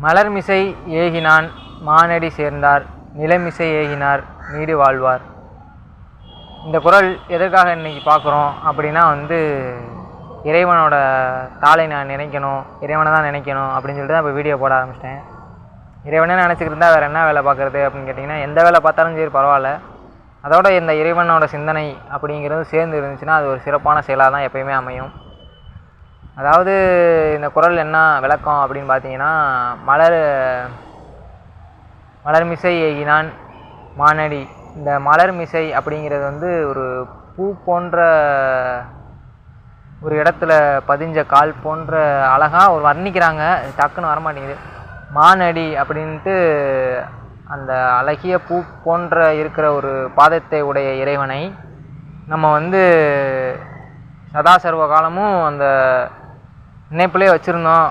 மலர்மிசை ஏகினான் மானடி சேர்ந்தார் நிலமிசை ஏகினார் நீடு வாழ்வார். இந்த குறள் எதற்காக இன்றைக்கி பார்க்குறோம் அப்படின்னா இறைவனோட தாளை நான் நினைக்கணும், இறைவனை தான் நினைக்கணும் அப்படின்னு சொல்லிட்டு தான் இப்போ வீடியோ போட ஆரம்பிச்சிட்டேன். இறைவனே நினச்சிக்கிட்டு இருந்தால் வேறு என்ன வேலை பார்க்குறது அப்படின்னு கேட்டிங்கன்னா, எந்த வேலை பார்த்தாலும் சரி பரவாயில்ல, அதோட இந்த இறைவனோட சிந்தனை அப்படிங்கிறது சேர்ந்து இருந்துச்சுன்னா அது ஒரு சிறப்பான செயலாக தான் எப்பயுமே அமையும். அதாவது இந்த குறள் என்ன விளக்கம் அப்படின்னு பார்த்தீங்கன்னா, மலர்மிசை ஏகினான் மானடி, இந்த மலர்மிசை அப்படிங்கிறது ஒரு பூ போன்ற ஒரு இடத்துல பதிஞ்ச கால் போன்ற அழகாக வர்ணிக்கிறாங்க, டக்குன்னு வரமாட்டேங்குது. மானடி அப்படின்ட்டு அந்த அழகிய பூ போன்ற இருக்கிற ஒரு பாதத்தை உடைய இறைவனை நம்ம சதா சர்வ காலமும் அந்த நினைப்பிலே வச்சுருந்தோம்